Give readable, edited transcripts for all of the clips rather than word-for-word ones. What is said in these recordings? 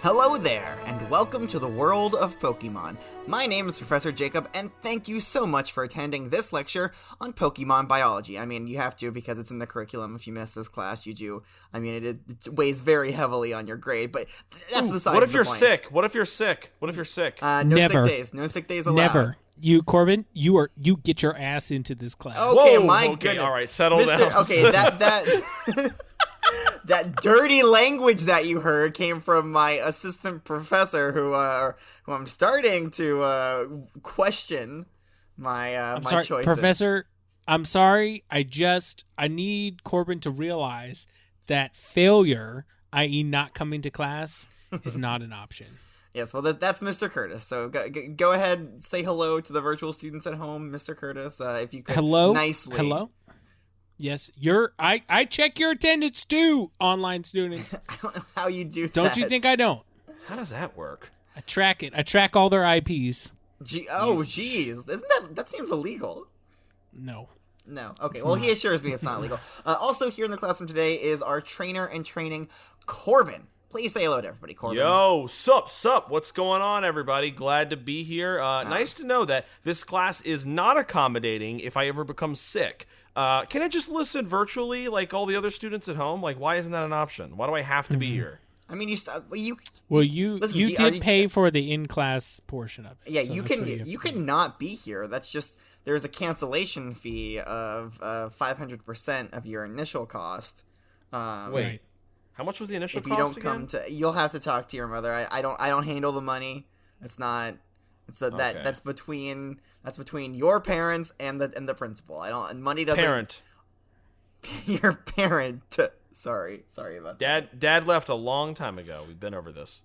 Hello there, and welcome to the world of Pokemon. My name is Professor Jacob, and thank you so much for attending this lecture on Pokemon biology. I mean, you have to because it's in the curriculum. If you miss this class, you do. I mean, it weighs very heavily on your grade, but that's besides the point. What if you're sick? What if you're sick? What if you're sick? No Never. sick days. No sick days allowed. Never. You, Corbin, you get your ass into this class. Okay, Whoa, my okay, goodness. all right, settle down. Okay, that that dirty language that you heard came from my assistant professor, who I'm starting to question my sorry, choice. Professor, I'm sorry. I need Corbin to realize that failure, i.e. not coming to class, is not an option. Yes, well, that's Mr. Curtis. So go ahead, say hello to the virtual students at home, Mr. Curtis. If you could, Hello, nicely. hello. Yes, I check your attendance too, online students. I don't know how you do that. Don't you think I don't? How does that work? I track it. I track all their IPs. Jeez, isn't that seems illegal? No. No. Okay. Well, he assures me it's not illegal. Also, here in the classroom today is our trainer in training, Corbin. Please say hello to everybody, Corbin. Yo, sup? What's going on, everybody? Glad to be here. Nice to know that this class is not accommodating if I ever become sick. Can I just listen virtually like all the other students at home? Like, why isn't that an option? Why do I have to be here? I mean, you did pay for the in-class portion of it. Yeah, so you can not be here. That's just there's a cancellation fee of 500% of your initial cost. Wait. Right. How much was the initial If you cost don't come again? you'll have to talk to your mother. I don't handle the money. It's not. Okay. That's between your parents and the principal. Money doesn't. Parent. Your parent. Sorry about that. Dad left a long time ago. We've been over this.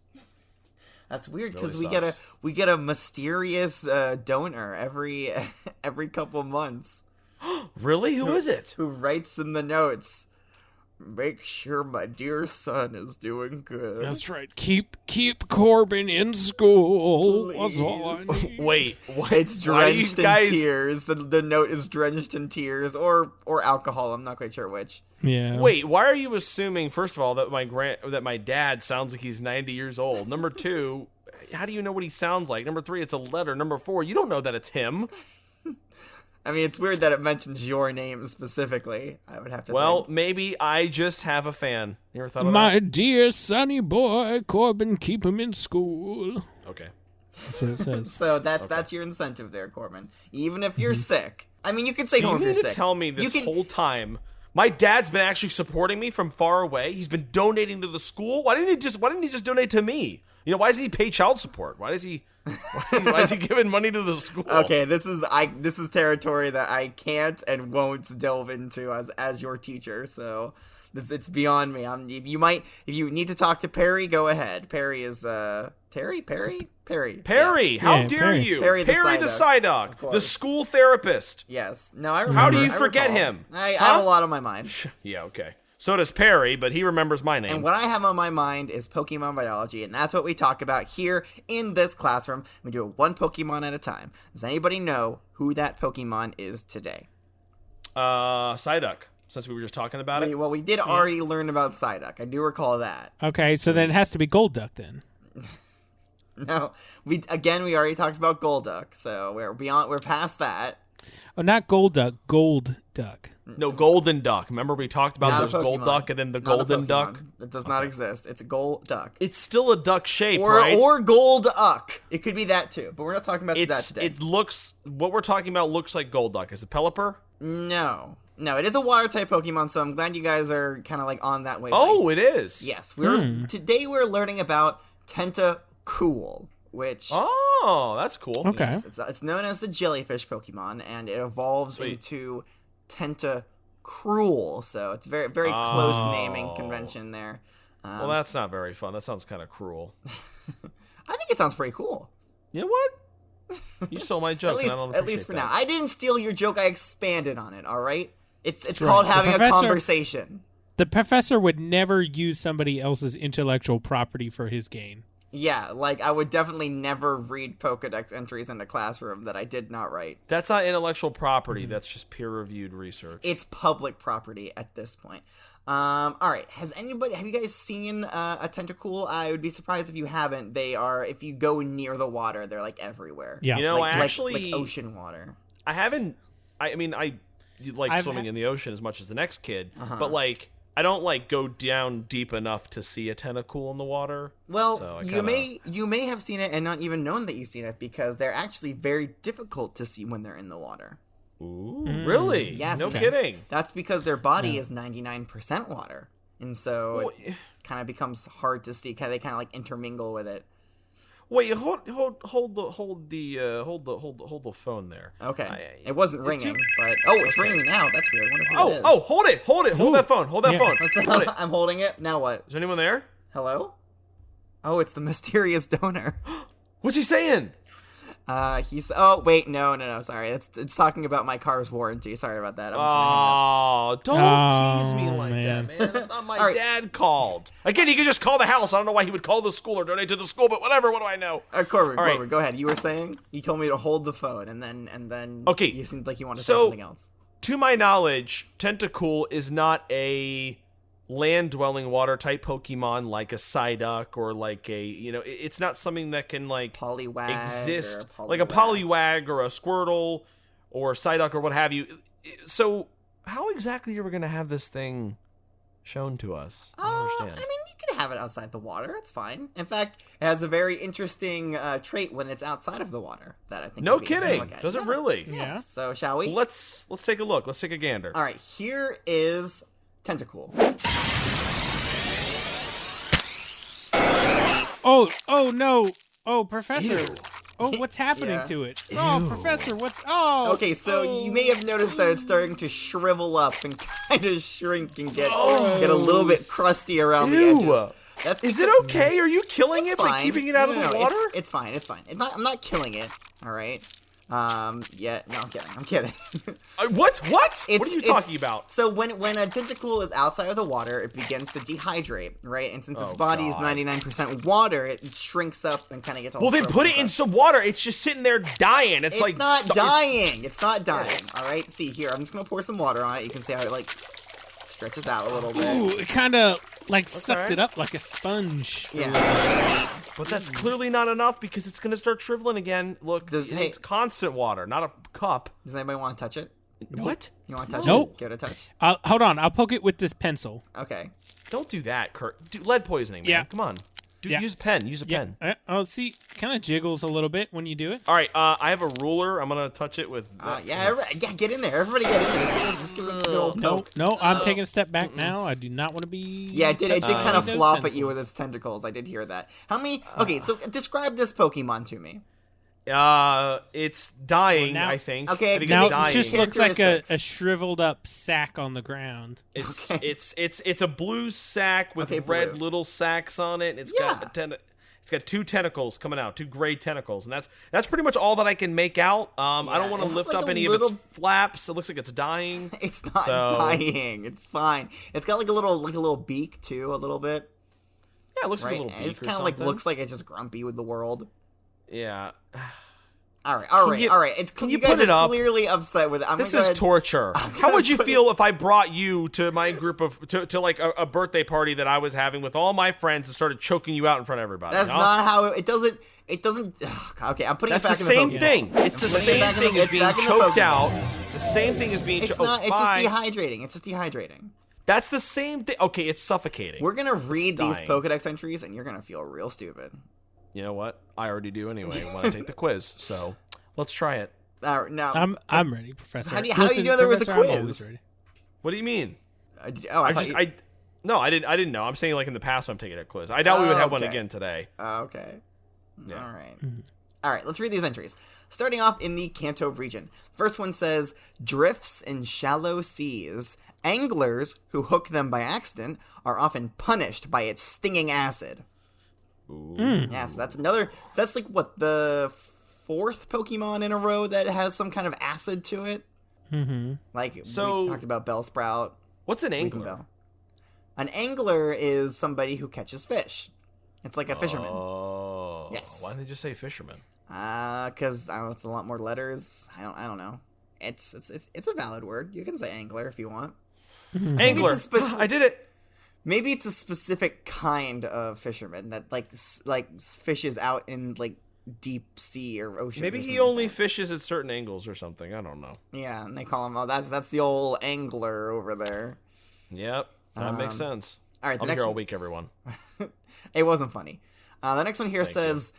That's weird Really because sucks. we get a mysterious donor every couple months Really? Who is it? who writes in the notes, "Make sure my dear son is doing good." That's right. Keep Corbin in school. That's all I Please. need. Wait, what? It's Why do you drenched in guys- tears. The note is drenched in tears or alcohol. I'm not quite sure which. Yeah. Wait, why are you assuming, first of all, that my dad sounds like he's 90 years old? Number two, how do you know what he sounds like? Number three, it's a letter. Number four, you don't know that it's him. I mean, it's weird that it mentions your name specifically. I would have to. Well, think. maybe I just have a fan. You ever thought of My dear sonny boy, Corbin, keep him in school. that? Okay. That's what it says. So that's your incentive there, Corbin. Even if you're sick. I mean, you could stay So home you if mean you're to sick. tell me this You can- whole time my dad's been actually supporting me from far away? He's been donating to the school? Why didn't he just donate to me? You know, why doesn't he pay child support? Why is he giving money to the school? Okay, this is territory that I can't and won't delve into as your teacher. So it's beyond me. If you need to talk to Perry, go ahead. Perry is Perry. Perry, how Yeah, dare Perry. you? Perry the the Psyduck, of Psyduck, the course. school therapist. Yes. No, I remember. How do you I forget recall. him? I Huh? have a lot on my mind. Yeah, okay. So does Perry, but he remembers my name. And what I have on my mind is Pokemon biology, and that's what we talk about here in this classroom. We do it one Pokemon at a time. Does anybody know who that Pokemon is today? Psyduck, since we were just talking about it. Well, we did already learn about Psyduck. I do recall that. Okay, so then it has to be Golduck then. No, we already talked about Golduck, so we're past that. Oh, not Golduck, Gold Duck. No, Golden Duck. Remember we talked about Not a there's Gold Pokemon. Duck and then the Not a Golden Pokemon. Duck? It does not exist. It's a Golduck. It's still a duck shape, Or right? Golduck. It could be that too, but we're not talking about that today. What we're talking about looks like Golduck. Is it Pelipper? No, it is a water type Pokemon, so I'm glad you guys are kind of like on that way. Oh, it is. Yes, today we're learning about Tentacool, which Oh, that's cool. Okay. it's known as the Jellyfish Pokemon, and it evolves Sweet. into Tentacoool. So it's very very close Oh. naming convention there. Well, that's not very fun. That sounds kind of cruel. I think it sounds pretty cool. You know what? You stole my joke. and I don't At least for appreciate now. that. I didn't steal your joke. I expanded on it. All right. It's right. called The having a professor- conversation. The professor would never use somebody else's intellectual property for his gain. Yeah, like, I would definitely never read Pokedex entries in a classroom that I did not write. That's not intellectual property. That's just peer-reviewed research. It's public property at this point. All right. Have you guys seen a Tentacool? I would be surprised if you haven't. They are, if you go near the water, they're like everywhere. Yeah. You know, like, I actually like ocean water. I haven't. I mean, I like I've swimming had- in the ocean as much as the next kid, but like, I don't like go down deep enough to see a Tentacool in the water. Well, So I you may have seen it and not even known that you've seen it because they're actually very difficult to see when they're in the water. Ooh, really? Yes, No okay. kidding. That's because their body is 99% water, and so Well, it kind of becomes hard to see. They kind of like intermingle with it. Wait, hold the phone there. Okay, it wasn't ringing, but it's ringing now. That's weird. I wonder who it is. Hold it, hold Ooh. that phone, hold that Yeah. phone. Hold it. I'm holding it. Now what? Is anyone there? Hello? Oh, it's the mysterious donor. What's he saying? He's. Oh wait, no. Sorry, it's talking about my car's warranty. Sorry about that. I'm just gonna hang up. Oh, don't tease me Oh, like man. that, man. I thought my All right. dad called. Again, he could just call the house. I don't know why he would call the school or donate to the school, but whatever. What do I know? Corbin, All right. Corbin, go ahead. You were saying you told me to hold the phone, and then Okay, you seemed like you wanted to say so- something else. To my knowledge, Tentacool is not a land-dwelling water-type Pokemon like a Psyduck or like a, it's not something that can like Poliwag exist or like a Poliwag or a Squirtle or Psyduck or what have you. So how exactly are we going to have this thing shown to us? I don't I understand. mean, you can have it outside the water. It's fine. In fact, it has a very interesting trait when it's outside of the water that I think. No would be interesting to kidding. look at. Does it Yeah. really? Yes. Yeah. So shall we? Let's take a look. Let's take a gander. All right. Here is Tentacool. Oh no. Oh, Professor. Ew. Oh, what's happening Yeah. to it? Oh, Professor, what's... Oh! Okay, so you may have noticed that it's starting to shrivel up and kind of shrink and get a little bit crusty around the Ew. edges. That's Is it okay? Are you killing it by fine. keeping it out of No, the water? It's fine. It's fine. I'm not killing it. All right. Yeah. No, I'm kidding. What? What are you talking about? So when a Tentacool is outside of the water, it begins to dehydrate, right? And since its body is God. 99% water, it shrinks up and kind of gets all. Well, then shriveled put it in up. some water. It's just sitting there dying. It's like not dying. It's not dying. All right. See here. I'm just gonna pour some water on it. You can see how it like stretches out a little bit. Ooh, it kind of like sucked it up like a sponge. Yeah. But that's clearly not enough because it's gonna start shriveling again. Look, it's constant water, not a cup. Does anybody want to touch it? What? You want to touch Nope. it? Give it a touch. Hold on, I'll poke it with this pencil. Okay. Don't do that, Kurt. Lead poisoning, man. Yeah. Come on. Yeah. Use a pen. Use a pen. Oh, see, kind of jiggles a little bit when you do it. All right. I have a ruler. I'm gonna touch it with. Yeah, get in there. Everybody get in there. Just give it a good old poke. No, I'm taking a step back now. I do not want to be. Yeah, it did kind of those flop at you with tentacles. its tentacles. I did hear that. How many? Okay, so describe this Pokemon to me. It's dying. Well, now- I think. Okay, I think Now it's dying. it just looks like a Characteristics. shriveled up sack on the ground. It's a blue sack with Okay, red blue. little sacks on it. And it's got it's got two tentacles coming out, two gray tentacles, and that's pretty much all that I can make out. I don't want to it lift looks up like a any of little- its flaps. It looks like it's dying. It's not So- dying. It's fine. It's got like a little beak too, a little bit. Yeah, it looks Right? like a little beak It's or kind of like something. looks like it's just grumpy with the world. Yeah. All right. you- It's can you you guys put it are up? clearly upset with it. I'm This gonna is go ahead- torture. How would you put feel if I brought you to my group of to like a birthday party that I was having with all my friends and started choking you out in front of everybody? That's huh? not how it doesn't. It doesn't. Okay, I'm putting That's it back the in same the Pokemon. thing. It's the putting it same back in thing the- as it's being back in the choked Pokemon. out. It's the same thing as being It's choked. not. It's just Bye. dehydrating. It's just dehydrating. That's the same thing. Okay, it's suffocating. We're gonna read these dying. Pokedex entries, and you're gonna feel real stupid. You know what? I already do anyway when I take the quiz. So let's try it. No. I'm ready, Professor. How do you know there was a Professor, I'm quiz? always ready. What do you mean? I I thought just you- no, I didn't know. I'm saying like in the past when I'm taking a quiz. I doubt we would have one okay. again today. Okay. Yeah. All right. All right, let's read these entries. Starting off in the Kanto region. First one says, drifts in shallow seas. Anglers who hook them by accident are often punished by its stinging acid. Ooh. Yeah, so that's like what, the fourth Pokemon in a row that has some kind of acid to it? Mm-hmm. Like, So- we talked about Bellsprout. What's an Leaping angler? Bell. An angler is somebody who catches fish. It's like a fisherman. Yes. Why didn't they just say fisherman? Because it's a lot more letters. I don't know. It's a valid word. You can say angler if you want. Angler. I did it. Maybe it's a specific kind of fisherman that like fishes out in like deep sea or ocean. Maybe he only fishes at certain angles or something. I don't know. Yeah, and they call him. Oh, that's the old angler over there. Yep, that makes sense. All right, I'm here all week, everyone. It wasn't funny. The next one here says,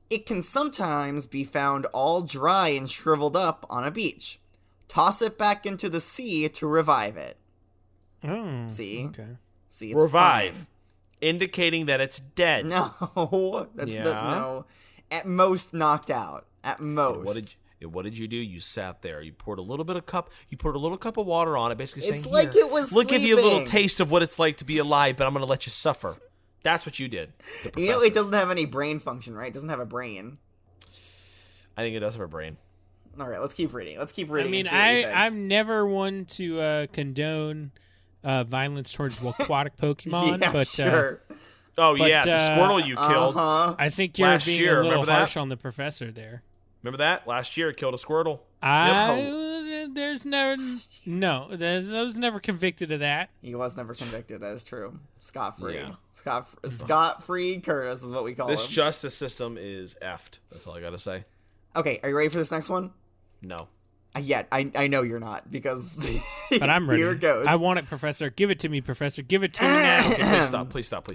it can sometimes be found all dry and shriveled up on a beach. Toss it back into the sea to revive it. Oh. See? Okay. See, it's Revive, fine. indicating that it's dead. No, no. At most knocked out. At most. What did you do? You sat there. You poured a little cup of water on it, basically saying, It's like it was We'll give you a little sleeping. taste of what it's like to be alive, but I'm going to let you suffer. That's what you did. You know, it doesn't have any brain function, right? It doesn't have a brain. I think it does have a brain. All right, let's keep reading. I mean, I'm never one to condone violence towards aquatic Pokemon, yeah, but sure. Oh, yeah, the Squirtle you killed. I think you're Last being year, a little remember harsh that? on the professor there. Remember that? Last year, it killed a Squirtle. I was never convicted of that. He was never convicted. That is true. Scot-free. Yeah. Scot-free Curtis is what we call This him. justice system is effed. That's all I got to say. Okay, are you ready for this next one? No. Yet. I know you're not, because But I'm ready. Here it goes. I want it, Professor. Give it to me, Professor. Give it to me now. Okay, please stop.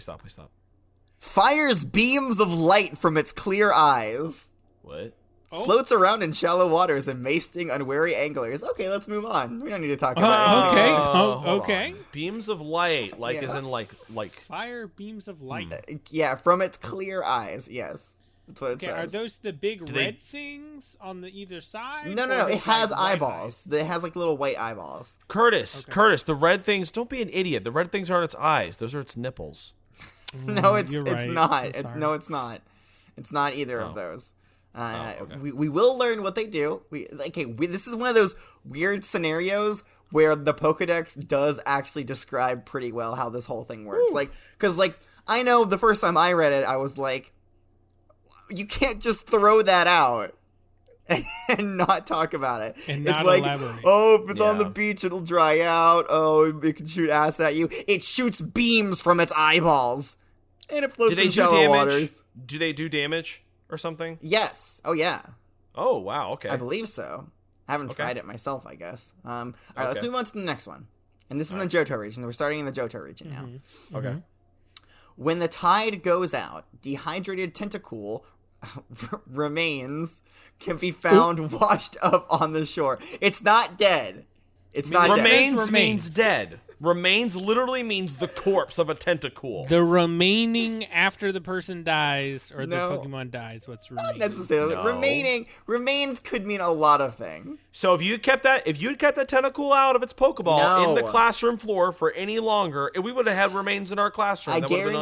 Fires beams of light from its clear eyes. What? Floats around in shallow waters and may sting unwary anglers. Okay, let's move on. We don't need to talk about it. Okay. Hold Okay. on. Beams of light, Yeah. as in like. Fire beams of light. Yeah, from its clear eyes. Yes, that's what it Okay, says. are those the big Do red they- things on the either side? No. Or It just, has like, white eyeballs. It has like little white eyeballs. Curtis, the red things. Don't be an idiot. The red things aren't its eyes. Those are its nipples. No, it's you're it's right. not. I'm It's sorry. no, it's not. It's not either of Oh. those. Okay. We will learn what they do. This is one of those weird scenarios where the Pokedex does actually describe pretty well how this whole thing works. Because I know the first time I read it, I was like, you can't just throw that out and not talk about it. And it's not like, elaborate. oh, if it's on the Yeah. beach, it'll dry out. Oh, it can shoot acid at you. It shoots beams from its eyeballs, and it floats Do they in do shallow damage? waters. Do they do damage or something? Yes. Oh, yeah. Oh, wow. Okay. I believe so. I haven't Okay. tried it myself, I guess. All right, let's Okay. move on to the next one. And this is in the Johto region. We're starting in the Johto region now. Okay. When the tide goes out, dehydrated Tentacool remains can be found washed up on the shore. It's not dead. It's not dead. Remains Remains. means dead. Remains literally means the corpse of a Tentacool. The remaining after the person dies or No. the Pokemon dies, what's Not remaining? necessarily. No. Remains could mean a lot of things. So if you'd kept that Tentacool out of its Pokeball in the No. classroom floor for any longer, we would have had remains in our classroom. I That would have been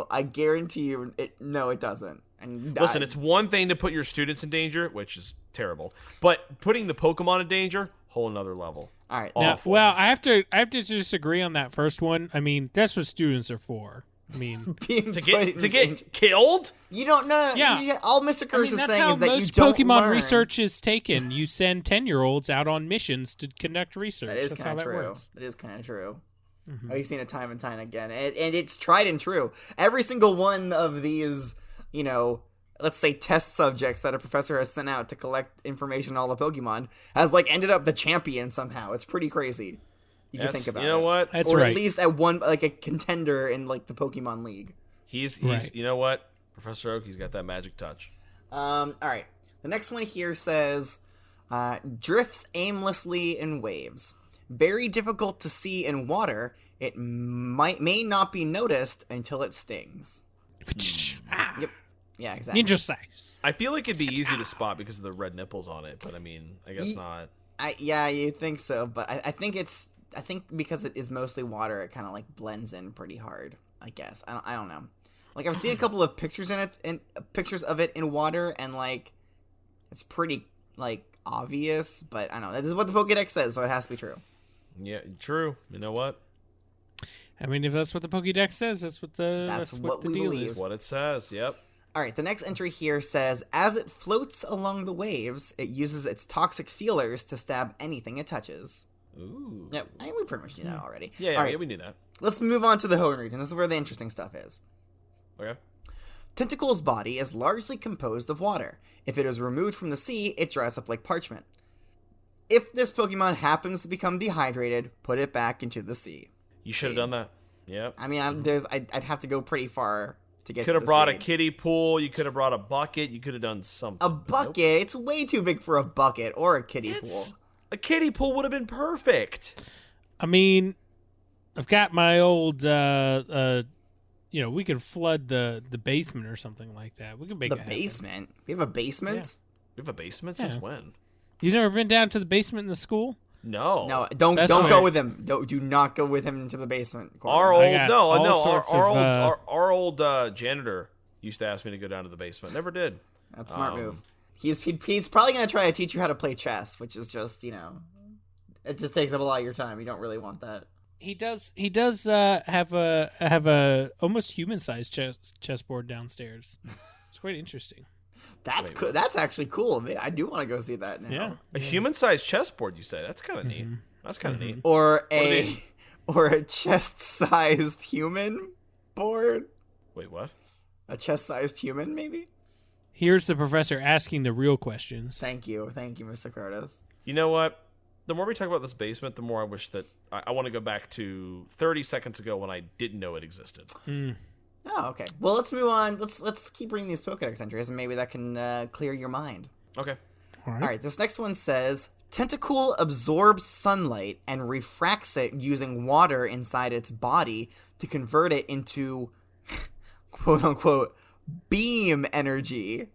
on guarantee you, it doesn't. And Listen, it's one thing to put your students in danger, which is terrible, but putting the Pokemon in danger, whole another level. all right. Now, Awful. well, I have to disagree on that first one. I mean, that's what students are for. I mean, To get killed? You don't know. Yeah. All Mr. Curse is that's saying how is that you most don't Pokemon learn. research is taken. You send 10-year-olds out on missions to conduct research. That is That's how kind that of true. works. That is kind of true. I've seen it time and time again, and it's tried and true. Every single one of these, let's say test subjects that a professor has sent out to collect information on all the Pokemon has ended up the champion somehow. It's pretty crazy. If you think about it. You know what? That's or right. at least at one a contender in the Pokemon League. He's Right. You know what? Professor Oak, he's got that magic touch. All right. The next one here says, drifts aimlessly in waves. Very difficult to see in water. It may not be noticed until it stings. Yep. Yeah, exactly. Ninja size. I feel like it'd be easy to spot because of the red nipples on it, but I mean, I guess not. Yeah, you think so, but I think because it is mostly water, it kind of blends in pretty hard. I guess I don't know. I've seen a couple of pictures pictures of it in water, and it's pretty obvious. But I don't know. This is what the Pokédex says, so it has to be true. Yeah, true. You know what? I mean, if that's what the Pokédex says, that's what the That's what the we deal believe. is. What it says. Yep. All right, the next entry here says, as it floats along the waves, it uses its toxic feelers to stab anything it touches. Ooh. Yep, I mean, we pretty much knew that already. Yeah, All right, yeah, we knew that. let's move on to the Hoenn region. This is where the interesting stuff is. Okay. Tentacool's body is largely composed of water. If it is removed from the sea, it dries up like parchment. If this Pokemon happens to become dehydrated, put it back into the sea. You should have done that. Yep. I mean, I'd have to go pretty far to get Could to have the brought sea. a kiddie pool. You could have brought a bucket. You could have done something. A bucket? It's way too big for a bucket or a kiddie pool. A kiddie pool would have been perfect. I mean, I've got my old, we could flood the basement or something like that. We could make The it happen. basement? We have a basement? Yeah. We have a basement since Yeah. when? You've never been down to the basement in the school? No. No, don't That's go right. with him. Do not go with him into the basement. Our Corbin. old got no, all no, sorts our of, old our old janitor used to ask me to go down to the basement. Never did. That's a smart move. He's probably going to try to teach you how to play chess, which is just, it just takes up a lot of your time. You don't really want that. He does have a almost human sized chessboard downstairs. It's quite interesting. That's cool. That's actually cool. I do want to go see that now. Yeah. A human-sized chessboard, you say? That's kind of neat. That's kind of neat. Or they- a chest-sized human board. Wait, what? A chest-sized human, maybe. Here's the professor asking the real questions. Thank you, Mr. Curtis. You know what? The more we talk about this basement, the more I wish that I want to go back to 30 seconds ago when I didn't know it existed. Oh, okay. Well, let's move on. Let's keep reading these Pokédex entries, and maybe that can clear your mind. Okay. All All right, this next one says, Tentacool absorbs sunlight and refracts it using water inside its body to convert it into, quote-unquote, beam energy.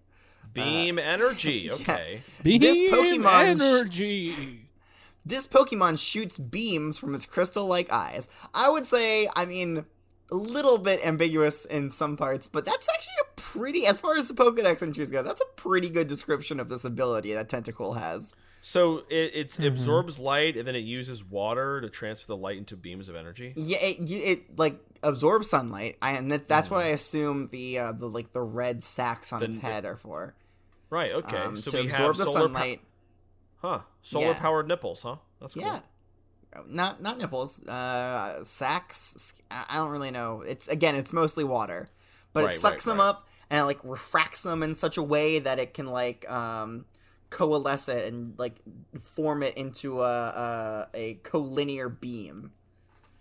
Beam energy. Okay. Beam This Pokemon energy. This Pokemon shoots beams from its crystal-like eyes. I would say, a little bit ambiguous in some parts, but that's actually a pretty, as far as the Pokedex entries go, that's a pretty good description of this ability that Tentacool has. So it absorbs light and then it uses water to transfer the light into beams of energy. Yeah, it like absorbs sunlight, and that's what I assume the red sacs on its head are for. Right. Okay. So to we absorb have the sunlight. Solar powered nipples, huh? That's cool. Yeah. Not nipples. Sacs. I don't really know. It's mostly water, but it sucks them up and it, like, refracts them in such a way that it can coalesce it and form it into a collinear beam.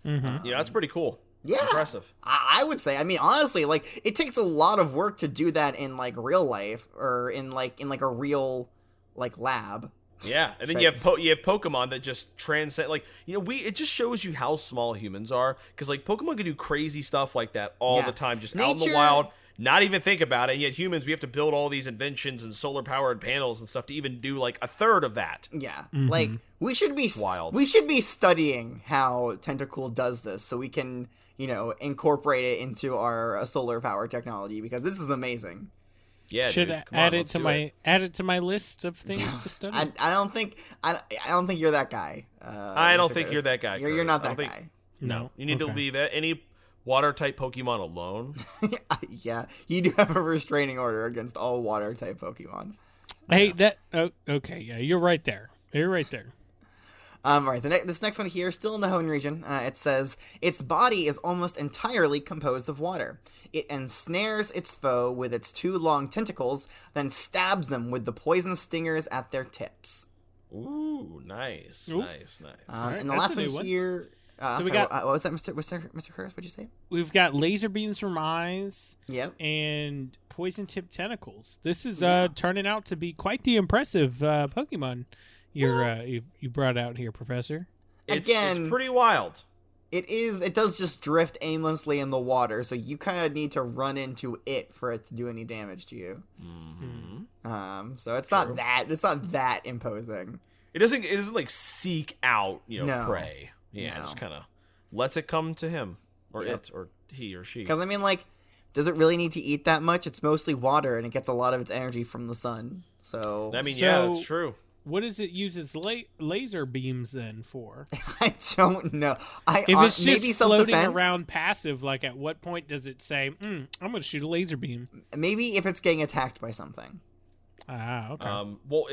Mm-hmm. Yeah, that's pretty cool. Yeah, Impressive. I would say. I mean, honestly, it takes a lot of work to do that in real life or in a real lab. Yeah, and then you have Pokemon that just transcend. It just shows you how small humans are, because Pokemon can do crazy stuff like that all the time, just out in the wild, not even think about it. And yet humans, we have to build all these inventions and solar powered panels and stuff to even do a third of that. Yeah, Mm-hmm. we should be Wild. We should be studying how Tentacool does this, so we can incorporate it into our solar power technology, because this is amazing. Yeah, Should dude, I come on, let's do it. add it to my list of things to study? I don't think you're that guy. I don't Mr. think Curtis. you're that guy. You're Curtis. not I don't that think- guy. No. You need to Okay. leave any water type Pokemon alone. Yeah, you do have a restraining order against all water type Pokemon. Hey, okay, yeah, you're right there. You're right there. All right, this next one here, still in the Hoenn region, it says, its body is almost entirely composed of water. It ensnares its foe with its two long tentacles, then stabs them with the poison stingers at their tips. Ooh, nice, Ooh. nice. And the that's last a new one one. here... So we got- what was that, Mr. Curtis? What'd you say? We've got laser beams from eyes Yep. and poison tipped tentacles. This is turning out to be quite the impressive Pokemon you brought out here, Professor. It's Again- pretty wild. It does just drift aimlessly in the water, so you kind of need to run into it for it to do any damage to you. Mm-hmm. So it's not that imposing. It doesn't seek out No. prey. Yeah, No. just kind of lets it come to him or Yep. it or he or she. Because does it really need to eat that much? It's mostly water, and it gets a lot of its energy from the sun. So I mean, So- yeah, that's true. what does it use its laser beams then for? I don't know. If it's maybe just floating self-defense? around passive, like at what point does it say, I'm going to shoot a laser beam? Maybe if it's getting attacked by something. Ah, okay. Well,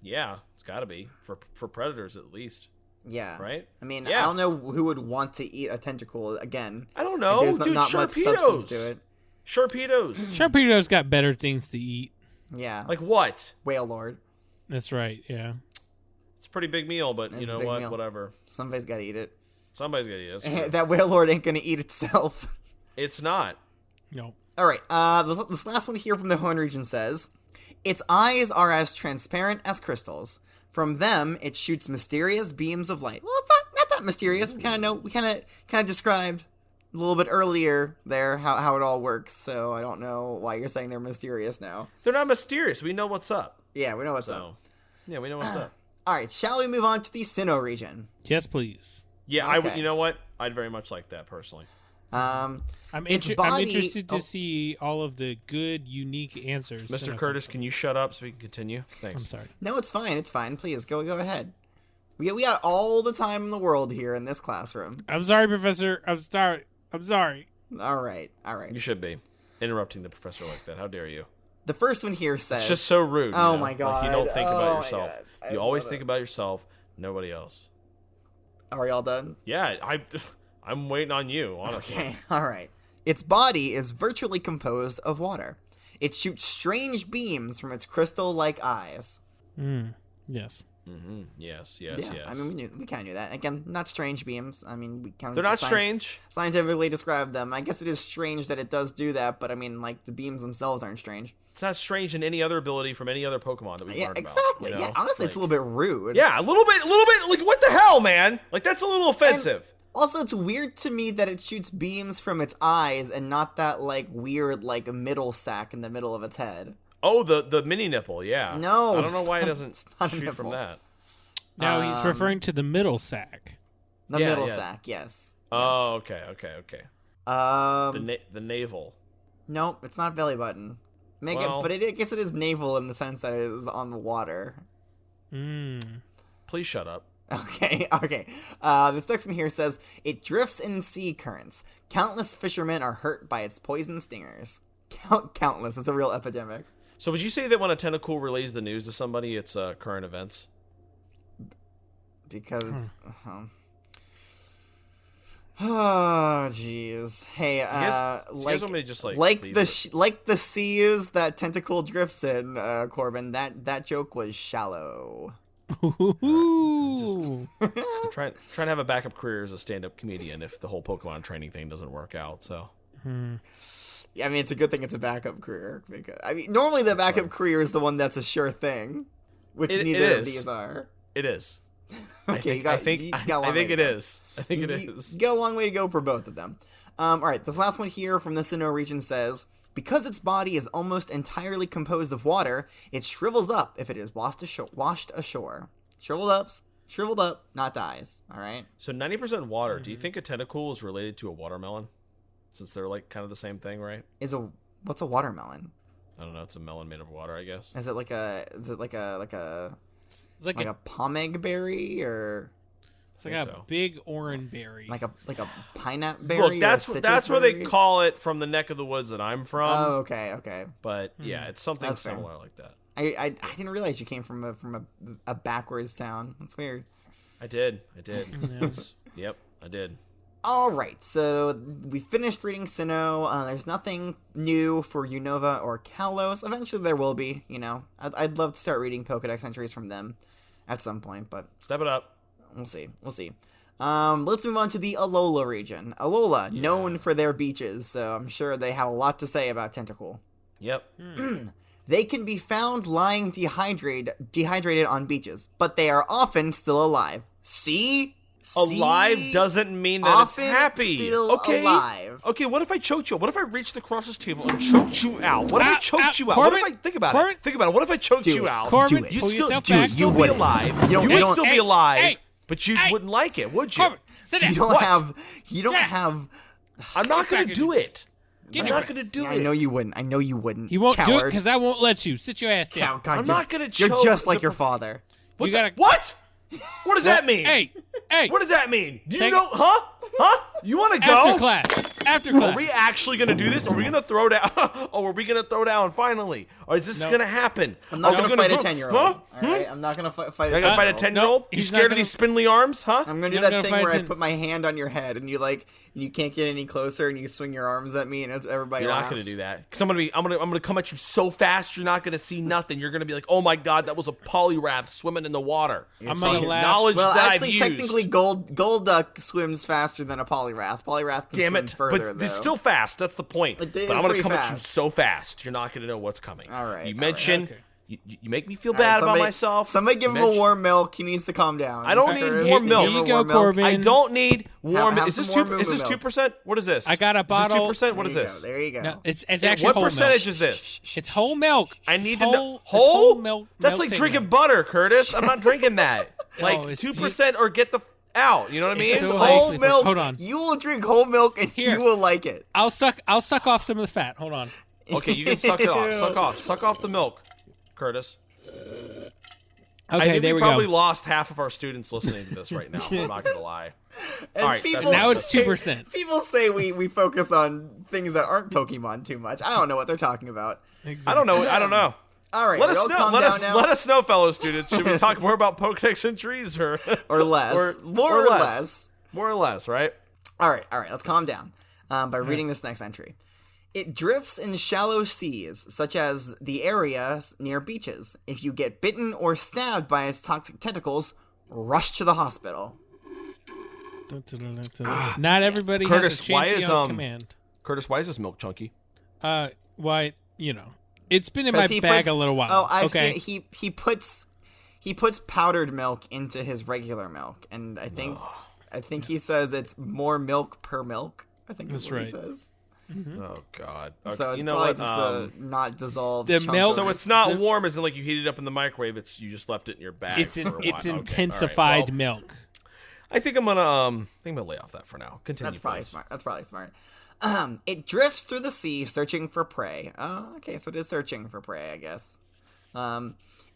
yeah, it's got to be for predators at least. Yeah. Right? I mean, Yeah. I don't know who would want to eat a Tentacool again. I don't know. There's Dude, not much substance to it. Sharpedos. Sharpedo's got better things to eat. Yeah. Like what? Whale Lord. That's right, yeah. It's a pretty big meal, but It's you a know big what? meal. Whatever. Somebody's got to eat it. Somebody's got to eat it. That's true. That Whale Lord ain't going to eat itself. It's not. No. All right. This last one here from the Hoenn region says, its eyes are as transparent as crystals. From them, it shoots mysterious beams of light. Well, it's not that mysterious. We kind of know. We kind of described a little bit earlier there how it all works. So I don't know why you're saying they're mysterious now. They're not mysterious. We know what's up. Yeah, we know what's up. Yeah, we know what's up. All right. Shall we move on to the Sinnoh region? Yes, please. Yeah, Okay. I would. You know what? I'd very much like that personally. I'm Its I'm body- interested to see all of the good, unique answers. Mr. Curtis, can you shut up so we can continue? Thanks. I'm sorry. No, it's fine. It's fine. Please go ahead. We got all the time in the world here in this classroom. I'm sorry, Professor. I'm sorry. All right. You should be interrupting the professor like that. How dare you? The first one here says, It's just so rude. you Oh know? my Like, God. you don't think Oh about my yourself. God. I You just always love think it. about yourself. Nobody else. Are y'all done? Yeah, I'm waiting on you. Honestly. Okay. All right. Its body is virtually composed of water. It shoots strange beams from its crystal-like eyes. Yes. Yes. Yeah, Yes. I mean, we kind of knew that. Again, not strange beams. I mean, we kind of They're not strange. Scientifically describe them. I guess it is strange that it does do that, but I mean, like, the beams themselves aren't strange. It's not strange in any other ability from any other Pokemon that we've Yeah, learned exactly. about. You know? Yeah, honestly, it's a Like, little bit rude. Yeah, a little bit. Like, what the hell, man? Like, that's a little offensive. Also, it's weird to me that it shoots beams from its eyes and not that, like, weird, like, middle sac in the middle of its head. Oh, the mini nipple. Yeah. No, I don't know why it it's doesn't not a shoot nipple. from that. No, he's referring to the middle sac. The Yeah, middle yeah. sac, yes. Oh, okay. Yes. The navel. Nope, it's not belly button. Well- I guess it is navel in the sense that it is on the water. Please shut up. Okay. This next one here says, it drifts in sea currents. Countless fishermen are hurt by its poison stingers. Countless. It's a real epidemic. So would you say that when a Tentacool relays the news to somebody, it's current events? Because... Oh, jeez. Hey, you guys like, want me to just, like leave like the seas that Tentacool drifts in, Corbin, that joke was shallow. Ooh. I'm trying to have a backup career as a stand-up comedian if the whole Pokemon training thing doesn't work out. So Yeah, I mean, it's a good thing it's a backup career. Because, I mean, normally the backup career is the one that's a sure thing, which It neither of is. these are. it is. Okay, I think you got a long I think way it to go. is. I think it You is. get a long way to go for both of them. All right, this last one here from the Sinnoh region says, because its body is almost entirely composed of water, it shrivels up if it is washed ashore. Shriveled up, not dies. All right. So 90% water. Do you think a Tentacool is related to a watermelon? Since they're like kind of the same thing, right? What's a watermelon? I don't know. It's a melon made of water, I guess. Is it like a It's like like a pomeg berry or it's like think a so. big orange berry. like a pineapple berry? Look, or a that's citrus where they berry? call it from the neck of the woods that I'm from. Oh, okay. But yeah, it's something That's fair. similar like that. I didn't realize you came from a backwards town. That's weird. I did. Yep, I did. All right, so we finished reading Sinnoh. There's nothing new for Unova or Kalos. Eventually there will be, you know. I'd love to start reading Pokedex entries from them at some point, but Step it up. we'll see. Let's move on to the Alola region. Alola, known for their beaches, so I'm sure they have a lot to say about Tentacool. Yep. They can be found lying dehydrated on beaches, but they are often still alive. See? Alive doesn't mean that it's Often happy. still Okay. alive. Okay, what if I choked you? What if I reached across this table and choked you out? What if I choked you out? Corbin, What if I think about Corbin, it? Think about it. What if I choked do you it. out? Corbin, Do it. You'd pull still, yourself you'd back. still You be wouldn't. alive. You don't- would you don't- still be Hey, alive, hey, but you hey. wouldn't like it, would you? Corbin, sit down. You don't What? have. You don't Yeah. have. I'm not going to do it. I'm not going to do it. I know you wouldn't. I know you wouldn't. He won't do it Coward. because I won't let you. Sit your ass down. God, I'm not going to You're just like your father. You gotta. What? What does that mean? Hey. What does that mean? Do you Take know? Huh? You want to go? After class. After class. Are we actually going to do this? Are we going to throw down? Or are we going to throw down finally? Or is this going to happen? I'm not going to fight a 10-year-old. Huh? All right, I'm not going to fight a You're going to 10-year-old. fight a 10-year-old? No, You he's scared not of gonna- these spindly arms? Huh? I'm going to do You're that not thing gonna where fight I a put my hand on your head and you can't get any closer and you swing your arms at me and everybody You're laughs. not going to do that. Because I'm going to come at you so fast you're not going to see nothing. You're going to be like, oh my God, that was a polyrath swimming in the water. I'm So gonna laugh. knowledge Well, that actually, I've technically, used. Golduck swims faster than a polyrath. Polyrath can Damn swim it. further, But though. it's still fast. That's the point. It But is I'm going to pretty come at you fast. so fast you're not going to know what's coming. All right, You all mention... right. Okay. You make me feel All right, bad about myself. Somebody give him a warm milk. He needs to calm down. I don't Mr. need Curtis, warm give milk. him Here a you go, warm milk. Corbin. I don't need warm. Have Is this some 2%? more Is this moo-moo 2%? What is this? I got a Is bottle. this 2%? What is There you this? go, There you go. No, it's actually What whole percentage milk. is this? It's whole milk. I It's need to know. whole, it's Whole milk. That's milk like taken drinking out. butter, Curtis. I'm not drinking that. Like it's- 2% or get the out. You know what I mean? It's It's so whole healthy. milk. Hold on. You will drink whole milk and Here. you will like it. I'll suck off some of the fat. Hold on. Okay, you can suck it off. Suck off the milk, Curtis. I Okay, think there we we probably go. lost half of our students listening to this right now. I'm not gonna lie. All right, people that's- Now it's say- 2%. People say we focus on things that aren't Pokemon too much. I don't know what they're talking about. I don't know. All right, Let we us all know. calm down now. Let us know, fellow students. Should we talk more about Pokedex entries or or less. More or less. More or less, right? All right, let's calm down by reading this next entry. It drifts in shallow seas, such as the areas near beaches. If you get bitten or stabbed by its toxic tentacles, rush to the hospital. Not everybody Curtis, has a why chance is, on command. Curtis, why is this milk chunky? Why, it's been in my 'Cause he bag puts- a little while. Oh, I've okay. seen it. He puts powdered milk into his regular milk, and I think he says it's more milk per milk. I think that's what he right. says. Oh God. Okay, So it's you know probably what? just a not dissolved. the chunk milk- of- So it's not warm, as in like you heat it up in the microwave. You just left it in your bag. It's for a while. it's Okay, all right, intensified well, milk. I think I'm gonna lay off that for now. Continue. That's probably please. smart. That's probably smart. It drifts through the sea searching for prey. Okay, so it is searching for prey, I guess.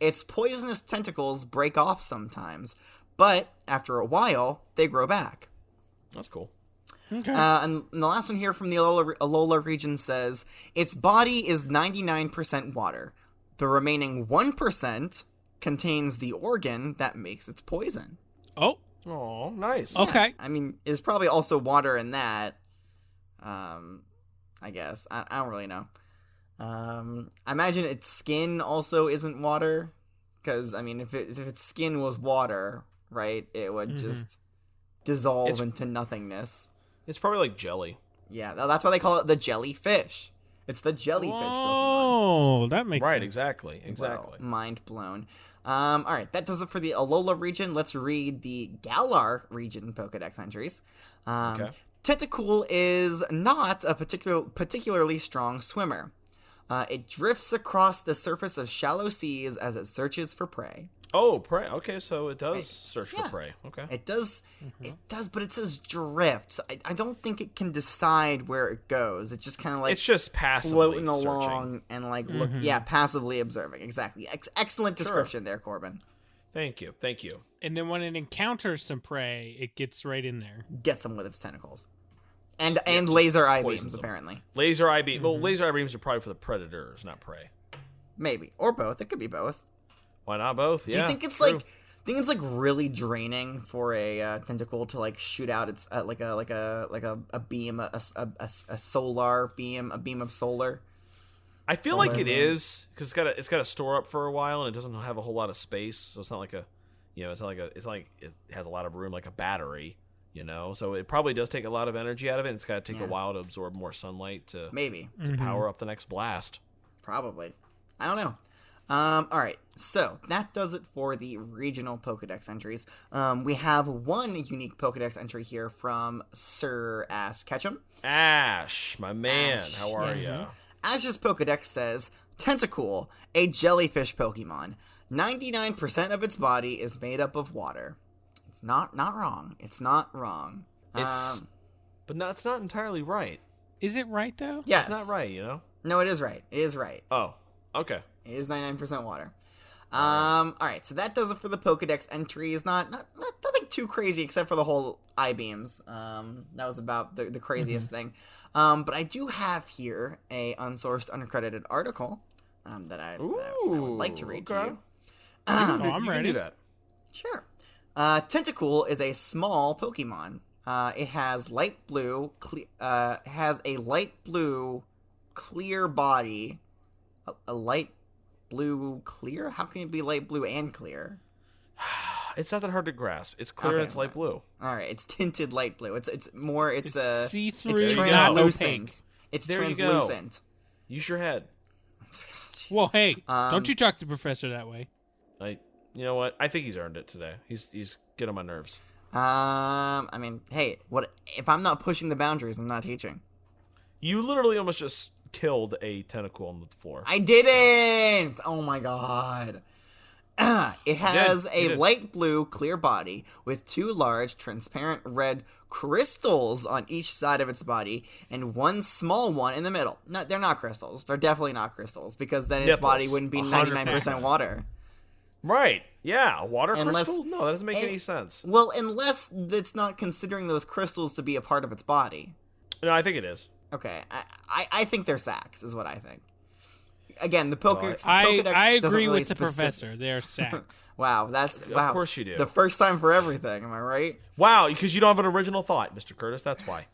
Its poisonous tentacles break off sometimes, but after a while, they grow back. That's cool. Okay. And the last one here from the Alola region says, its body is 99% water. The remaining 1% contains the organ that makes its poison. Oh, Oh, nice. okay. I mean, there's probably also water in that. I guess. I don't really know. I imagine its skin also isn't water. Because, I mean, if its skin was water, right, it would just dissolve into nothingness. It's probably like jelly. Yeah, that's why they call it the jellyfish. It's the jellyfish Pokemon. Oh, that makes Right, sense. exactly. Wow, mind blown. All right, that does it for the Alola region. Let's read the Galar region Pokedex entries. Okay. Tentacool is not a particularly strong swimmer. It drifts across the surface of shallow seas as it searches for prey. Oh, prey. Okay, so it does search for yeah. prey. Okay. It does, but it says drift. So I don't think it can decide where it goes. It's just kind of like It's just passively floating searching. along and like look, passively observing. Exactly. Excellent description there, Corbin. Thank you. And then when it encounters some prey, it gets right in there. Gets them with its tentacles, and laser eye poisons beams them. apparently. Laser eye beam. Well, laser eye beams are probably for the predators, not prey. Maybe or both. It could be both. Why not both? Yeah. Do you think it's true. like really draining for a Tentacool to like shoot out its like a beam, a solar beam, a beam of solar? I feel like it is because it's got to store up for a while and it doesn't have a whole lot of space, so it's not like it's not like it has a lot of room like a battery, So it probably does take a lot of energy out of it. And it's got to take a while to absorb more sunlight to Maybe. power up the next blast. Probably. I don't know. All right, so that does it for the regional Pokedex entries. We have one unique Pokedex entry here from Sir Ash Ketchum. Ash, my man, how are yes. you? Ash's Pokedex says, Tentacool, a jellyfish Pokemon. 99% of its body is made up of water. It's not wrong. It's not wrong. It's not entirely right. Is it right though? Yes. It's not right, you know? No, it is right. It is right. Oh, okay. It is 99% water. All right, so that does it for the Pokedex entries. Nothing too crazy except for the whole I-beams. That was about the craziest thing. But I do have here a unsourced, uncredited article that I would like to read to you. I'm You ready. can do that. Sure. Tentacool is a small Pokemon. It has light blue, clear body. A light blue clear? How can it be light blue and clear? It's not that hard to grasp. It's clear and it's light blue. All right, it's tinted light blue. It's see-through, it's not translucent. opaque. It's There you go. translucent. Use your head. Well, hey, don't you talk to Professor that way. You know what? I think he's earned it today. He's getting on my nerves. I mean, hey, what if I'm not pushing the boundaries? I'm not teaching. You literally almost just killed a Tentacool on the floor. I didn't. Oh my god. It has You did. light blue, clear body with 2 large, transparent red crystals on each side of its body and 1 small one in the middle. No, they're not crystals. They're definitely not crystals because then its Nipples. body wouldn't be 99% water. Right. Yeah. A water Unless- crystal? No, that doesn't make any sense. Well, unless it's not considering those crystals to be a part of its body. No, I think it is. Okay, I think they're sacks, is what I think. Again, the Pokedex I doesn't agree really with the professor. They're sacks. Wow, wow. Of course you do. The first time for everything, am I right? Wow, because you don't have an original thought, Mr. Curtis. That's why.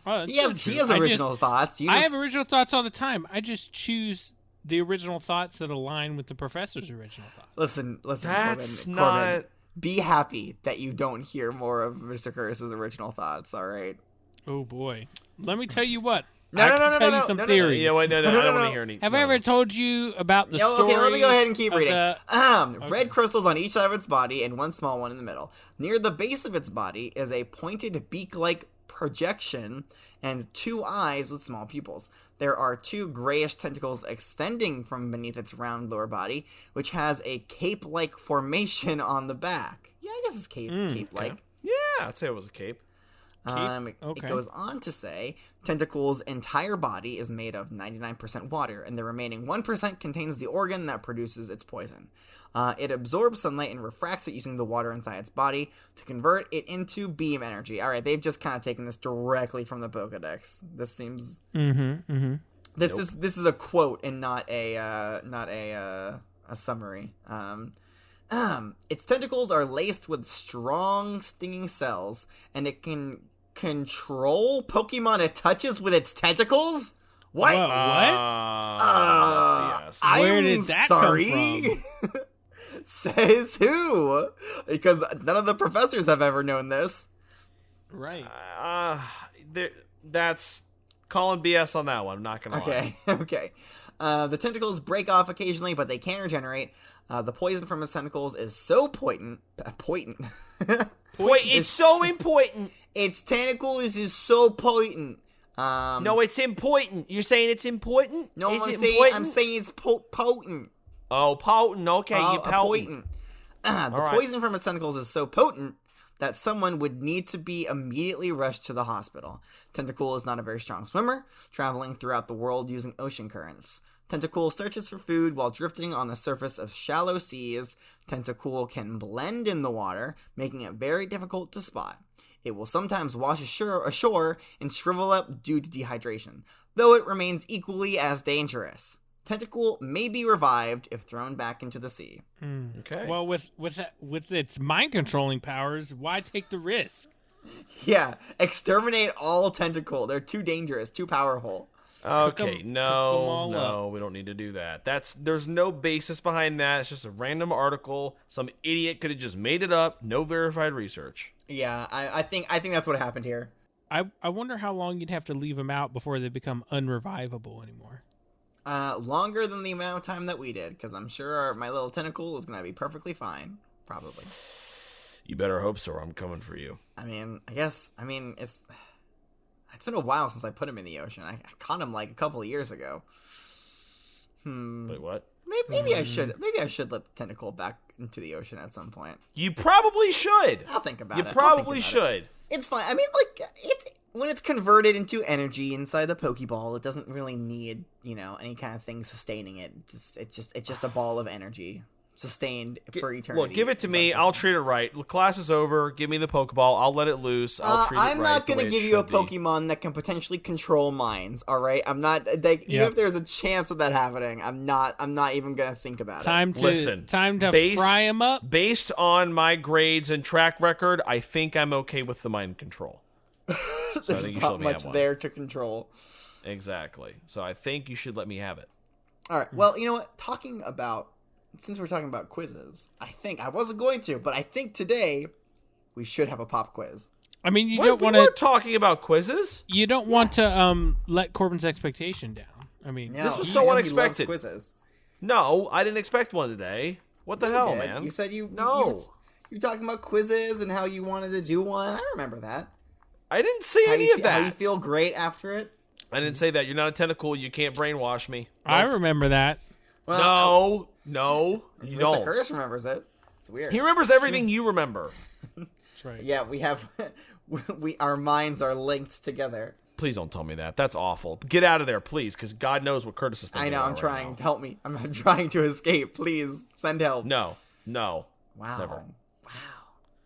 Oh, that's He so has true. original thoughts. I have original thoughts all the time. I just choose the original thoughts that align with the professor's original thoughts. Listen, That's Corbin, not. Corbin, be happy that you don't hear more of Mr. Curtis's original thoughts, all right? Oh boy, let me tell you what. No, I no, can no, no, tell no, you some no, no, no. theories. You know what? No, I don't want to hear any. Have I ever told you about the story? Okay, let me go ahead and keep of reading. the- Red crystals on each side of its body and 1 small one in the middle. Near the base of its body is a pointed beak-like projection and 2 eyes with small pupils. There are 2 grayish tentacles extending from beneath its round lower body, which has a cape-like formation on the back. Yeah, I guess it's cape-like. Okay. Yeah, I'd say it was a cape. It Okay. goes on to say, Tentacool's entire body is made of 99% water, and the remaining 1% contains the organ that produces its poison. It absorbs sunlight and refracts it using the water inside its body to convert it into beam energy. All right, they've just kind of taken this directly from the Pokedex. This seems this is a quote and not a summary. Its tentacles are laced with strong stinging cells, and it can control Pokemon it touches with its tentacles? What? Whoa, what? Yes. Where I'm did that sorry. Says who? Because none of the professors have ever known this. Right. That's calling BS on that one. I'm not gonna lie. Okay, okay. The tentacles break off occasionally, but they can regenerate. The poison from its tentacles is so potent. Wait, it's so important. Its tentacles is so potent. No, it's important. You're saying it's important? No, Is it I'm important? saying it's potent. Oh, potent. Okay, you Potent. The right. poison from its tentacles is so potent that someone would need to be immediately rushed to the hospital. Tentacool is not a very strong swimmer, traveling throughout the world using ocean currents. Tentacool searches for food while drifting on the surface of shallow seas. Tentacool can blend in the water, making it very difficult to spot. It will sometimes wash ashore and shrivel up due to dehydration, though it remains equally as dangerous. Tentacool may be revived if thrown back into the sea. Okay. Well, with its mind controlling powers, why take the risk? Yeah, exterminate all Tentacool. They're too dangerous, too powerful. Okay, cook 'em no, all we don't need to do that. There's no basis behind that. It's just a random article. Some idiot could have just made it up. No verified research. Yeah, I think that's what happened here. I wonder how long you'd have to leave them out before they become unrevivable anymore. Longer than the amount of time that we did, because I'm sure my little Tentacool is going to be perfectly fine. Probably. You better hope so, or I'm coming for you. It's been a while since I put him in the ocean. I caught him like a couple of years ago. Wait, what? Maybe I should let the Tentacool back into the ocean at some point. You probably should. I'll think about You it. probably should. It's fine. I mean, like when it's converted into energy inside the Pokeball, it doesn't really need, any kind of thing sustaining it. It's just a ball of energy sustained for eternity. Look, give it to me. I'll treat it right. The class is over. Give me the Pokeball. I'll let it loose. I'll treat it right. I'm not going to give you a Pokemon that can potentially control minds, all right? I'm not even if there's a chance of that happening, I'm not even going to think about it. Time to fry him up. Based on my grades and track record, I think I'm okay with the mind control. So there's not much there to control. Exactly. So I think you should let me have it. All right. Well, you know what? Since we're talking about quizzes, I wasn't going to, but I think today we should have a pop quiz. I mean, we were talking about quizzes. You don't want to let Corbin's expectation down. I mean, this was so unexpected. Quizzes. No, I didn't expect one today. What the hell, man? You said you were talking about quizzes and how you wanted to do one. I remember that. I didn't say any of that. How you feel great after it? I didn't say that. You're not a Tentacool. You can't brainwash me. Nope. I remember that. Well, no, you don't. Mr. Curtis remembers it. It's weird. He remembers everything you remember. That's right. Yeah, we have, our minds are linked together. Please don't tell me that. That's awful. Get out of there, please, because God knows what Curtis is thinking. I know. I'm trying to help me. I'm trying to escape. Please send help. No. Wow. Never. Wow.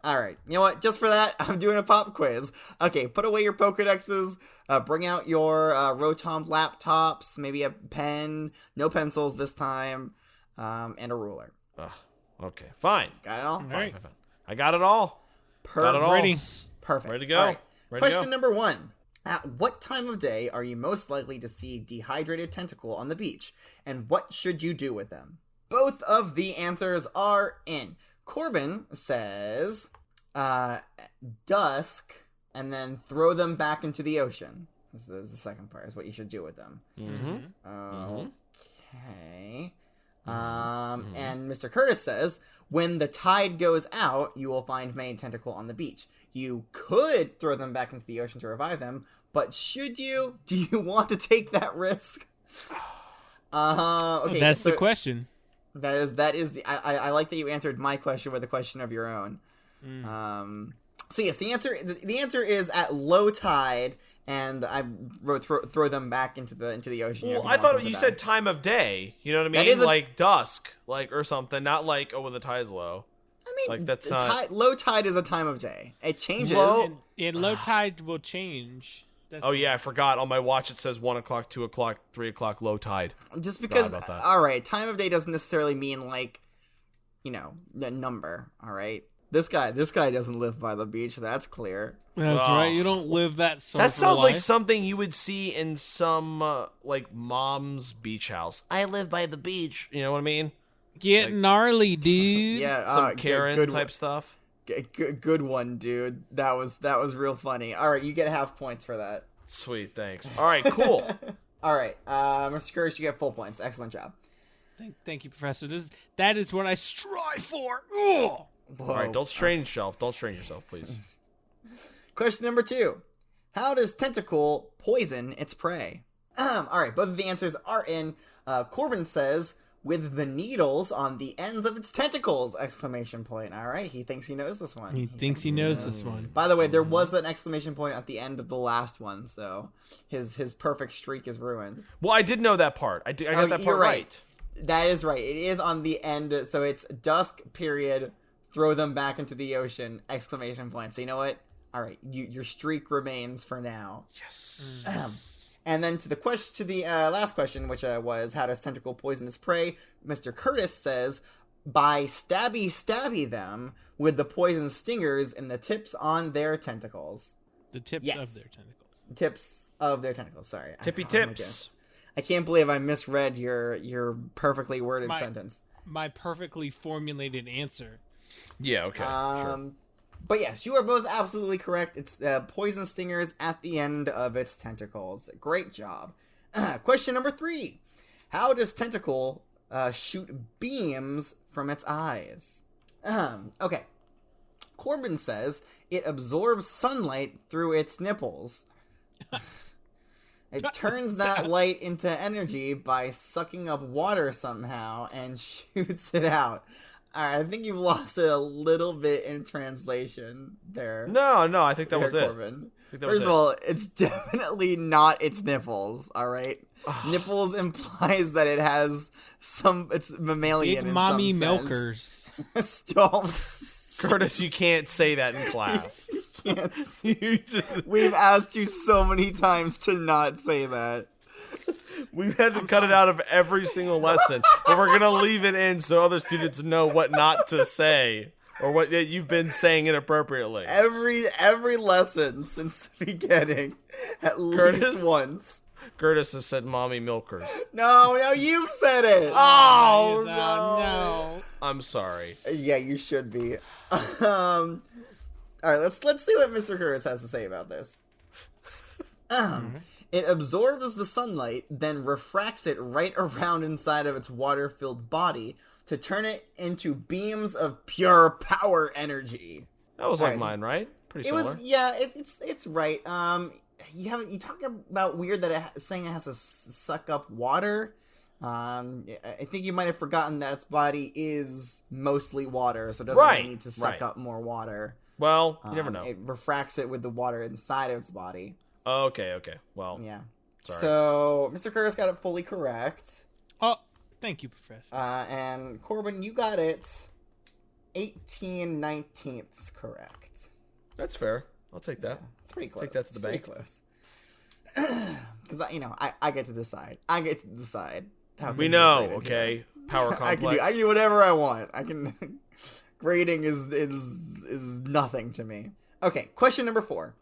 All right. You know what? Just for that, I'm doing a pop quiz. Okay, put away your Pokedexes. Bring out your Rotom laptops. Maybe a pen. No pencils this time. And a ruler. Okay. Fine. Got it all? Fine. I got it all. Ready. Perfect. Ready to go. All right. Question go. number 1. At what time of day are you most likely to see dehydrated Tentacool on the beach? And what should you do with them? Both of the answers are in. Corbin says dusk and then throw them back into the ocean. This is the second part, is what you should do with them. Okay. And Mr. Curtis says, when the tide goes out, you will find many Tentacool on the beach. You could throw them back into the ocean to revive them, but should you? Do you want to take that risk? Okay. That's the question. That is the. I like that you answered my question with a question of your own. So yes, the answer is at low tide, and I wrote throw them back into the ocean. Well, I thought you said time of day. You know what I mean? Like dusk, or something. Not like when the tide's low. I mean, that's not low tide is a time of day. It changes. Low tide will change. Yeah, I forgot. On my watch it says 1 o'clock, 2 o'clock, 3 o'clock, low tide. Just because, all right, time of day doesn't necessarily mean the number. All right, this guy doesn't live by the beach. That's clear. That's right. You don't live that sort. That sounds like something you would see in some mom's beach house. I live by the beach. You know what I mean? Get gnarly, dude. Yeah, some Karen type stuff. Good one, dude. That was real funny. All right, you get half points for that. Sweet, thanks. All right, cool. All right, Mr. Curtis, you get full points. Excellent job. Thank you, Professor. That is what I strive for. All right, don't strain yourself. Don't strain yourself, please. Question number 2. How does Tentacool poison its prey? All right, both of the answers are in. Corbin says, with the needles on the ends of its tentacles! Exclamation point. All right, he thinks he knows this one. He thinks he knows this one. By the way, there was an exclamation point at the end of the last one, so his perfect streak is ruined. Well, I did know that part. I got that part right. That is right. It is on the end, so it's dusk, period, throw them back into the ocean, exclamation point. So you know what? All right, your streak remains for now. Yes. And then to the last question, which was, how does Tentacool poison its prey? Mr. Curtis says, by stabby them with the poison stingers in the tips on their tentacles. The tips of their tentacles. Tips of their tentacles, sorry. Tippy tips. I can't believe I misread your perfectly worded sentence. My perfectly formulated answer. Yeah, okay, sure. But yes, you are both absolutely correct. It's poison stingers at the end of its tentacles. Great job. Question number 3. How does Tentacool shoot beams from its eyes? Okay. Corbin says it absorbs sunlight through its nipples. It turns that light into energy by sucking up water somehow and shoots it out. Alright, I think you've lost it a little bit in translation there. No, I think that was it. Corbin. First of all, it's definitely not its nipples, alright? Nipples implies that it has it's mammalian Big in mommy some milkers. Stop. Curtis, you can't say that in class. We've asked you so many times to not say that. We've had to cut it out of every single lesson, but we're gonna leave it in so other students know what not to say or what you've been saying inappropriately. Every lesson since the beginning, at least once. Curtis has said "mommy milkers." No, you've said it. Oh no! I'm sorry. Yeah, you should be. All right, let's see what Mr. Curtis has to say about this. It absorbs the sunlight, then refracts it right around inside of its water-filled body to turn it into beams of pure power energy. That was like mine, right? Pretty similar. It's right. You talk about weird that saying it has to suck up water. I think you might have forgotten that its body is mostly water, so it doesn't really need to suck up more water. Well, you never know. It refracts it with the water inside of its body. Okay. Well, yeah. Sorry. So Mr. Curtis got it fully correct. Oh, thank you, Professor. And Corbin, you got it 18/19 correct. That's fair. I'll take that. It's pretty close. Take that to the bank. Pretty close. Because I get to decide. I get to decide. We know, okay. Power complex. I can do whatever I want. I can. Grading is nothing to me. Okay, question number 4.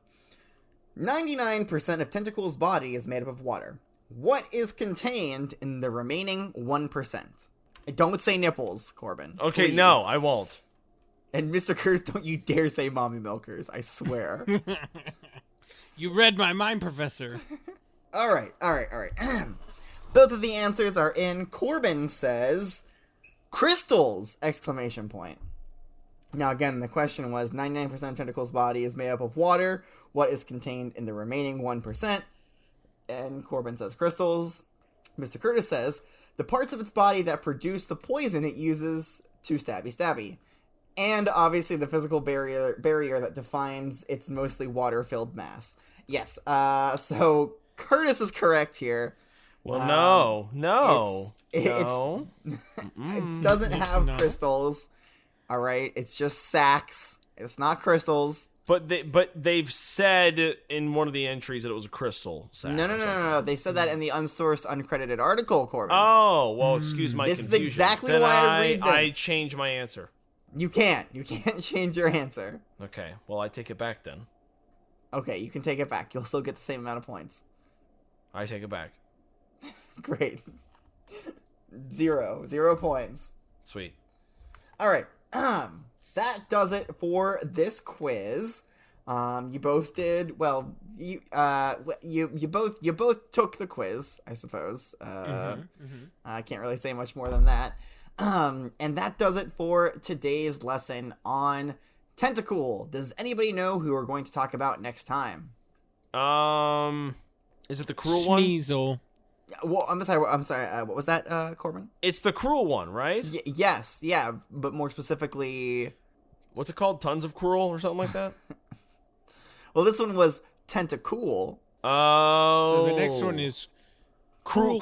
99% of Tentacools' body is made up of water. What is contained in the remaining 1%? Don't say nipples, Corbin. Okay, please. no, I won't. And Mr. Curtis, don't you dare say mommy milkers, I swear. You read my mind, Professor. All right. Both of the answers are in. Corbin says crystals! ! Now, again, the question was 99% of Tentacools' body is made up of water. What is contained in the remaining 1%? And Corbin says crystals. Mr. Curtis says the parts of its body that produce the poison it uses to stabby. And obviously the physical barrier that defines its mostly water-filled mass. Yes, so Curtis is correct here. Well, no. It doesn't have crystals. All right, it's just sacks. It's not crystals. But they've said in one of the entries that it was a crystal sack. No. They said that in the unsourced, uncredited article, Corbin. Oh, well, excuse my confusion. This is exactly then why I read them. I change my answer. You can't change your answer. Okay, well, I take it back then. Okay, you can take it back. You'll still get the same amount of points. I take it back. Great. 0 points. Sweet. All right. That does it for this quiz. You both did well. You both took the quiz, I suppose. I can't really say much more than that. And that does it for today's lesson on Tentacool. Does anybody know who we're going to talk about next time? Is it the cruel one? Sneasel. Well, I'm sorry. What was that, Corbin? It's the cruel one, right? Yes, yeah, but more specifically, what's it called? Tons of cruel or something like that? Well, this one was Tentacool. Oh. So the next one is cruel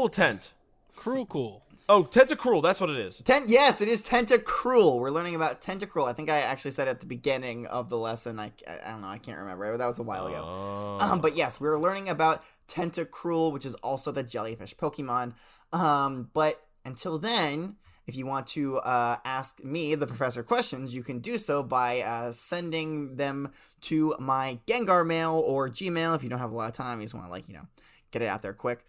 tent. Cruel cool. Oh, Tentacoool, that's what it is. Yes, it is Tentacoool. We're learning about Tentacoool. I think I actually said at the beginning of the lesson. I don't know. I can't remember. That was a while ago. But yes, we were learning about Tentacoool, which is also the jellyfish Pokemon. But until then, if you want to ask me, the professor, questions, you can do so by sending them to my Gengar mail or Gmail. If you don't have a lot of time, you just want to get it out there quick.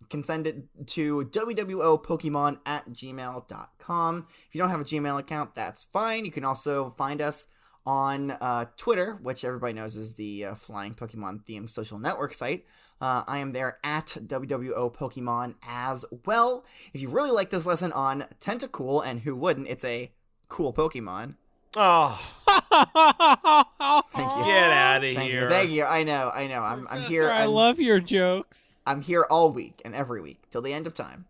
Can send it to wwopokemon@gmail.com. If you don't have a Gmail account, that's fine. You can also find us on Twitter, which everybody knows is the Flying Pokemon themed social network site. I am there at wwopokemon as well. If you really like this lesson on Tentacool, and who wouldn't, it's a cool Pokemon. Oh. Thank you. Get out of here. Thank you. I know. I'm here. I love your jokes. I'm here all week and every week till the end of time.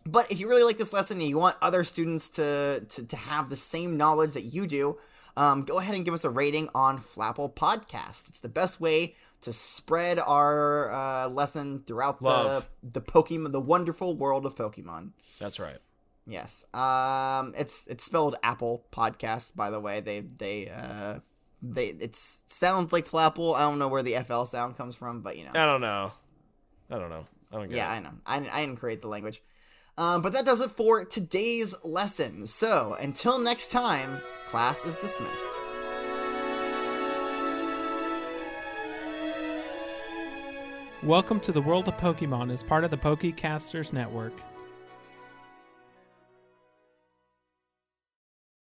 But if you really like this lesson and you want other students to have the same knowledge that you do, go ahead and give us a rating on Flapple Podcast. It's the best way to spread our lesson throughout the Pokemon, the wonderful world of Pokemon. That's right. Yes. It's spelled Apple Podcast, by the way. It sounds like Flapple. I don't know where the FL sound comes from, but you know. I don't know. I don't get it. Yeah, I know. I didn't create the language. But that does it for today's lesson. So, until next time, class is dismissed. Welcome to the World of Pokemon as part of the Pokecasters Network.